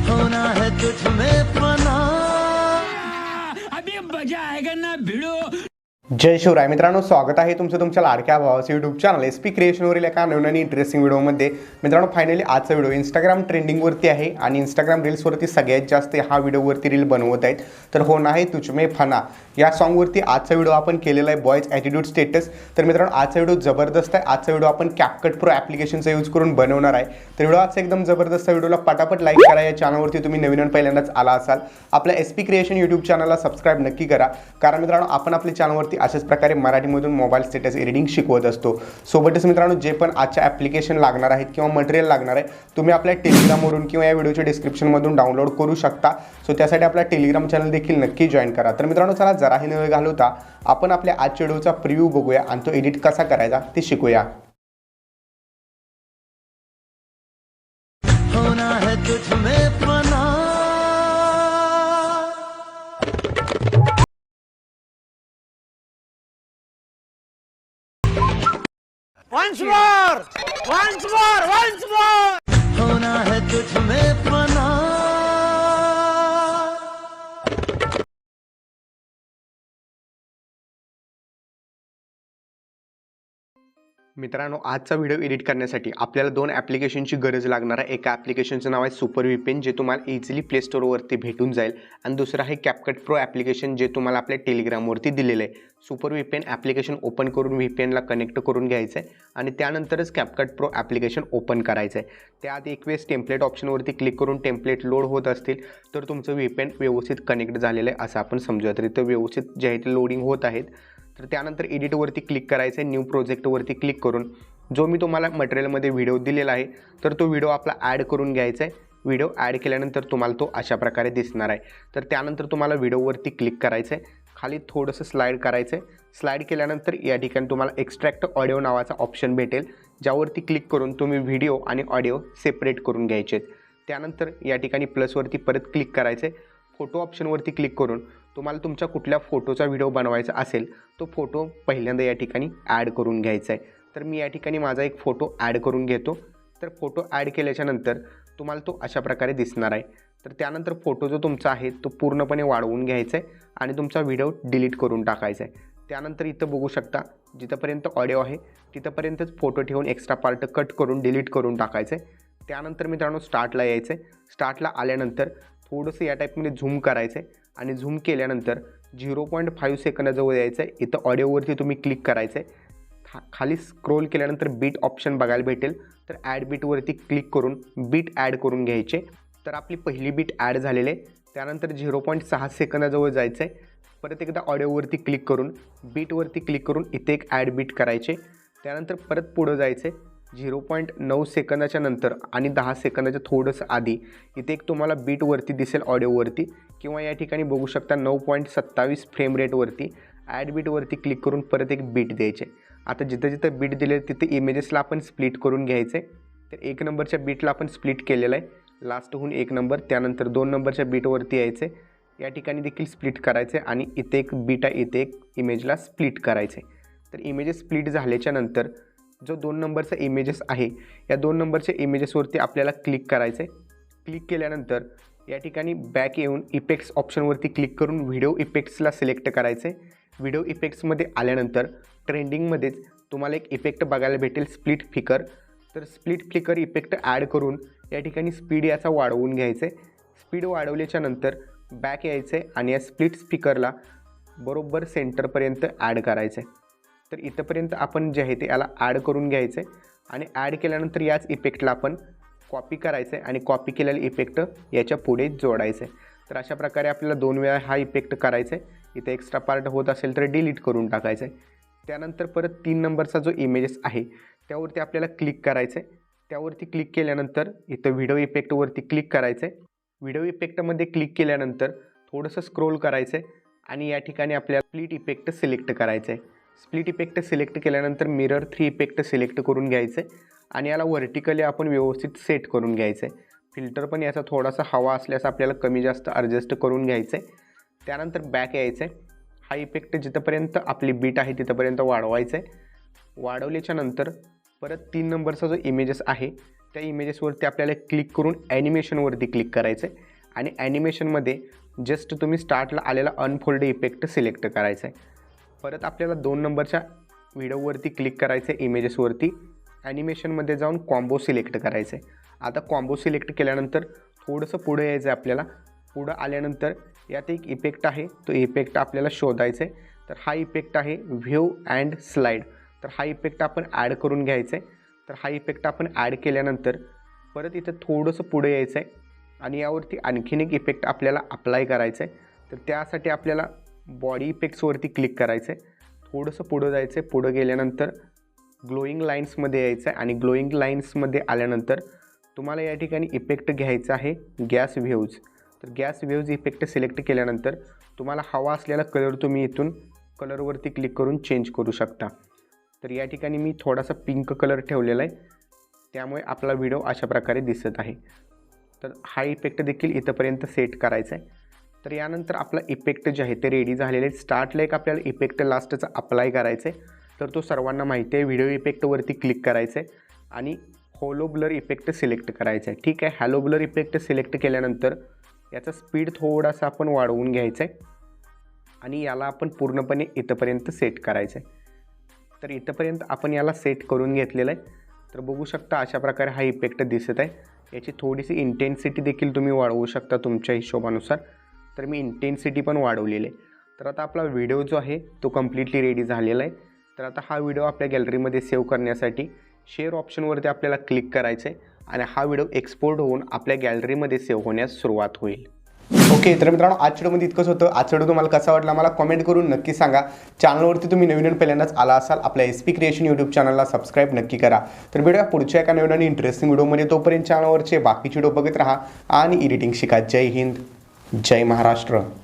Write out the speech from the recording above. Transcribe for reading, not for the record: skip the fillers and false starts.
होना है तुझ में फना। अभी मजा आएगा ना भिड़ो। जय शिवराय मित्रांनो, स्वागत आहे तुमचं तुमच्या लाडक्या भावाचं यूट्यूब चॅनल SP क्रिएशनवरील एका नवीन आणि इंटरेस्टिंग व्हिडिओमध्ये. मित्रांनो, फायनली आजचा व्हिडिओ इंस्टाग्राम ट्रेंडिंगवरती आहे आणि इंस्टाग्राम रील्सवरती सगळ्यात जास्त हा व्हिडिओवरती रील बनवत आहेत. तर होना है तुझमें फना या सॉन्गवरती आजचा व्हिडिओ आपण केलेला आहे, बॉयज ॲटिट्यूड स्टेटस. तर मित्रांनो, आजचा व्हिडिओ जबरदस्त आहे. आजचा व्हिडिओ आपण CapCut Pro ॲप्लिकेशनचा यूज करून बनवणार आहे. तर व्हिडिओ आजचा एकदम जबरदस्त. व्हिडिओला पटापट लाईक करा. या चॅनलवरती तुम्ही नवीन आणि पहिल्यांदाच आला असाल, आपल्या SP क्रिएशन यूट्यूब चॅनलला सबस्क्राईब नक्की करा. कारण मित्रांनो, आपण आपल्या चॅनलवरती अशाच प्रकारे मराठीमधून मोबाईल स्टेटस एडिटिंग शिकवत असतो. सोबतच मित्रांनो, जे पण आजच्या ॲप्लिकेशन लागणार आहेत किंवा मटेरियल लागणार आहे, तुम्ही आपल्या टेलिग्रामवरून किंवा या व्हिडिओच्या डिस्क्रिप्शनमधून डाउनलोड करू शकता. सो त्यासाठी आपला टेलिग्राम चॅनल देखील नक्की जॉईन करा. तर मित्रांनो, चला जराही न वेळ घालवता आपण आपल्या आजच्या व्हिडिओचा प्रिव्ह्यू बघूया आणि तो एडिट कसा करायचा ते शिकूया. होना है तुझ में फना। Once more! होना है तुझ में फना। मित्रांनो, आजचा व्हिडिओ एडिट करण्यासाठी आपल्याला दोन ॲप्लिकेशनची गरज लागणार आहे. एका ॲप्लिकेशनचं नाव आहे सुपर VPN, जे तुम्हाला इझिली प्ले स्टोअरवरती भेटून जाईल, आणि दुसरं आहे CapCut Pro ॲप्लिकेशन, जे तुम्हाला आपल्या टेलिग्रामवरती दिलेलं आहे. सुपर VPN ॲप्लिकेशन ओपन करून VPNला कनेक्ट करून घ्यायचं आहे आणि त्यानंतरच CapCut Pro ॲप्लिकेशन ओपन करायचं आहे. त्याआधी एक वेळेस टेम्पलेट ऑप्शनवरती क्लिक करून टेम्पलेट लोड होत असतील तर तुमचं VPN व्यवस्थित कनेक्ट झालेलं आहे असं आपण समजूया. तर इथं व्यवस्थित जे आहे ते लोडिंग होत आहेत. तर त्यानंतर एडिटवरती क्लिक करायचं आहे. न्यू प्रोजेक्टवरती क्लिक करून जो मी तुम्हाला मटेरियलमध्ये व्हिडिओ दिलेला आहे तर तो व्हिडिओ आपला ॲड करून घ्यायचा आहे. व्हिडिओ ॲड केल्यानंतर तुम्हाला तो अशा प्रकारे दिसणार आहे. तर त्यानंतर तुम्हाला व्हिडिओवरती क्लिक करायचं आहे. खाली थोडंसं स्लाईड करायचं आहे. स्लाईड केल्यानंतर या ठिकाणी तुम्हाला एक्स्ट्रॅक्ट ऑडिओ नावाचा ऑप्शन भेटेल, ज्यावरती क्लिक करून तुम्ही व्हिडिओ आणि ऑडिओ सेपरेट करून घ्यायचे आहेत. त्यानंतर या ठिकाणी प्लसवरती परत क्लिक करायचं आहे. फोटो ऑप्शनवरती क्लिक करून तुम्हाला तुमच्या कुठल्या फोटोचा व्हिडिओ बनवायचा असेल तो फोटो पहिल्यांदा या ठिकाणी ॲड करून घ्यायचा आहे. तर मी या ठिकाणी माझा एक फोटो ॲड करून घेतो. तर फोटो ॲड केल्याच्यानंतर तुम्हाला तो अशा प्रकारे दिसणार आहे. तर त्यानंतर फोटो जो तुमचा आहे तो पूर्णपणे वाढवून घ्यायचा आहे आणि तुमचा व्हिडिओ डिलीट करून टाकायचा आहे. त्यानंतर इथं बघू शकता, जिथंपर्यंत ऑडिओ आहे तिथंपर्यंतच फोटो ठेवून एक्स्ट्रा पार्ट कट करून डिलीट करून टाकायचं आहे. त्यानंतर मित्रांनो, स्टार्टला यायचं आहे. स्टार्टला आल्यानंतर थोडंसं या टाईपमध्ये झूम करायचं आहे आणि झूम केल्यानंतर 0.5 सेकंदाजवळ यायचं आहे. इथं ऑडिओवरती तुम्ही क्लिक करायचं आहे. खाली स्क्रोल केल्यानंतर बीट ऑप्शन बघायला भेटेल. तर ॲड बीटवरती क्लिक करून बीट ॲड करून घ्यायचे. तर आपली पहिली बीट ॲड झालेली आहे. त्यानंतर 0.6 सेकंदाजवळ जायचं आहे. परत एकदा ऑडिओवरती क्लिक करून बीटवरती क्लिक करून इथे एक ॲड बीट करायचे. त्यानंतर परत पुढं जायचं आहे. 0.9 सेकंदाच्या नंतर आणि 10 सेकंदाच्या थोडंसं आधी इथे एक तुम्हाला बीटवरती दिसेल ऑडिओवरती, किंवा या ठिकाणी बघू शकता 9.27 फ्रेम रेटवरती ॲड बीटवरती क्लिक करून परत एक बीट द्यायचे. आता जिथं जिथं बीट दिले तिथे इमेजेसला आपण स्प्लिट करून घ्यायचे. तर 1 नंबरच्या बीटला आपण स्प्लिट केलेलं आहे, लास्टहून 1 नंबर. त्यानंतर 2 नंबरच्या बीटवरती यायचे, या ठिकाणी देखील स्प्लिट करायचे आणि इथे एक बीट आहे, इथे एक इमेजला स्प्लिट करायचे. तर इमेजेस स्प्लिट झाल्याच्या नंतर जो 2 नंबरचा इमेजेस आहे या 2 नंबरच्या इमेजेसवरती आपल्याला क्लिक करायचं आहे. क्लिक केल्यानंतर या ठिकाणी बॅक येऊन इफेक्ट्स ऑप्शनवरती क्लिक करून व्हिडिओ इफेक्ट्सला सिलेक्ट करायचं आहे. व्हिडिओ इफेक्ट्समध्ये आल्यानंतर ट्रेंडिंगमध्येच तुम्हाला एक इफेक्ट बघायला भेटेल, स्प्लिट फ्लिकर. तर स्प्लिट फ्लिकर इफेक्ट ॲड करून या ठिकाणी स्पीड याचा वाढवून घ्यायचं आहे. स्पीड वाढवल्याच्या नंतर बॅक यायचं आहे आणि या स्प्लिट स्पीकरला बरोबर सेंटरपर्यंत ॲड करायचं आहे. तर इथंपर्यंत आपण जे आहे ते याला ॲड करून घ्यायचं आहे आणि ॲड केल्यानंतर याच इफेक्टला आपण कॉपी करायचं आहे आणि कॉपी केलेलं इफेक्ट याच्या पुढे जोडायचं आहे. तर अशा प्रकारे आपल्याला 2 वेळा हा इफेक्ट करायचा आहे. इथे एक्स्ट्रा पार्ट होत असेल तर डिलीट करून टाकायचं आहे. त्यानंतर परत 3 नंबरचा जो इमेजेस आहे त्यावरती आपल्याला क्लिक करायचं आहे. त्यावरती क्लिक केल्यानंतर इथं व्हिडिओ इफेक्टवरती क्लिक करायचं आहे. व्हिडिओ इफेक्टमध्ये क्लिक केल्यानंतर थोडंसं स्क्रोल करायचं आहे आणि या ठिकाणी आपल्याला स्प्लिट इफेक्ट सिलेक्ट करायचं आहे. स्प्लिट इफेक्ट सिलेक्ट केल्यानंतर मिरर 3 इफेक्ट सिलेक्ट करून घ्यायचं आहे आणि याला व्हर्टिकली आपण व्यवस्थित सेट करून घ्यायचं आहे. फिल्टर पण याचा थोडासा हवा असल्यास आपल्याला कमी जास्त ॲडजस्ट करून घ्यायचं आहे. त्यानंतर बॅक यायचं आहे. हा इफेक्ट जिथंपर्यंत आपली बीट आहे तिथंपर्यंत वाढवायचं आहे. वाढवल्याच्या नंतर परत 3 नंबरचा जो इमेजेस आहे त्या इमेजेसवरती आपल्याला क्लिक करून ॲनिमेशनवरती क्लिक करायचं आहे आणि ॲनिमेशनमध्ये जस्ट तुम्ही स्टार्टला आलेला अनफोल्ड इफेक्ट सिलेक्ट करायचा आहे. परत आपल्याला 2 नंबरच्या व्हिडिओवरती क्लिक करायचं आहे इमेजेसवरती. ॲनिमेशनमध्ये जाऊन कॉम्बो सिलेक्ट करायचं आहे. आता कॉम्बो सिलेक्ट केल्यानंतर थोडंसं पुढे यायचं आहे आपल्याला. पुढं आल्यानंतर यात एक इफेक्ट आहे, तो इफेक्ट आपल्याला शोधायचा आहे. तर हा इफेक्ट आहे व्ह्यू अँड स्लाईड. तर हा इफेक्ट आपण ॲड करून घ्यायचा आहे. तर हा इफेक्ट आपण ॲड केल्यानंतर परत इथं थोडंसं पुढे यायचं आहे आणि यावरती आणखीन एक इफेक्ट आपल्याला अप्लाय करायचं आहे. तर त्यासाठी आपल्याला बॉडी इफेक्ट्सवरती क्लिक करायचं आहे. थोडंसं पुढं जायचं आहे. पुढं गेल्यानंतर ग्लोईंग लाईन्समध्ये यायचं आहे आणि ग्लोईंग लाईन्समध्ये आल्यानंतर तुम्हाला या ठिकाणी इफेक्ट घ्यायचा आहे गॅस व्ह्यूज. तर गॅस व्ह्यूज इफेक्ट सिलेक्ट केल्यानंतर तुम्हाला हवा असलेला कलर तुम्ही इथून कलरवरती क्लिक करून चेंज करू शकता. तर या ठिकाणी मी थोडासा पिंक कलर ठेवलेला आहे, त्यामुळे आपला व्हिडिओ अशा प्रकारे दिसत आहे. तर हा इफेक्ट देखील इथंपर्यंत सेट करायचा आहे. तर यानंतर आपला इफेक्ट जे आहे ते रेडी झालेले आहे. स्टार्टला एक आपल्याला इफेक्ट लास्टचा अप्लाय करायचा आहे. तर तो सर्वांना माहिती आहे. व्हिडिओ इफेक्टवरती क्लिक करायचं आहे आणि हॉलो ब्लर इफेक्ट सिलेक्ट करायचा आहे. ठीक आहे, हॅलो ब्लर इफेक्ट सिलेक्ट केल्यानंतर याचा स्पीड थोडासा आपण वाढवून घ्यायचा आहे आणि याला आपण पूर्णपणे इथंपर्यंत सेट करायचं आहे. तर इथंपर्यंत आपण याला सेट करून घेतलेलं आहे. तर बघू शकता अशा प्रकारे हा इफेक्ट दिसत आहे. याची थोडीशी इंटेन्सिटी देखील तुम्ही वाढवू शकता तुमच्या हिशोबानुसार. तर मी इंटेन्सिटी पण वाढवलेली आहे. तर आता आपला व्हिडिओ जो आहे तो कम्प्लिटली रेडी झालेला आहे. तर आता हा व्हिडिओ आपल्या गॅलरीमध्ये सेव्ह करण्यासाठी शेअर ऑप्शनवरती आपल्याला क्लिक करायचं आहे आणि हा व्हिडिओ एक्सपोर्ट होऊन आपल्या गॅलरीमध्ये सेव्ह होण्यास सुरुवात होईल. ओके, तर मित्रांनो आजच्या व्हिडिओमध्ये इतकंच होतं. आजचा व्हिडिओ तुम्हाला कसा वाटला मला कमेंट करून नक्की सांगा. चॅनलवरती तुम्ही नवीन पहिल्यांदाच आला असाल आपल्या SP क्रिएशन यूट्यूब चॅनलला सबस्क्राईब नक्की करा. तर भेटूया पुढच्या एका नवीन आणि इंटरेस्टिंग व्हिडिओमध्ये. तोपर्यंत चॅनलवरचे बाकीचे व्हिडिओ बघत राहा आणि एडिटिंग शिका. जय हिंद, जय महाराष्ट्र.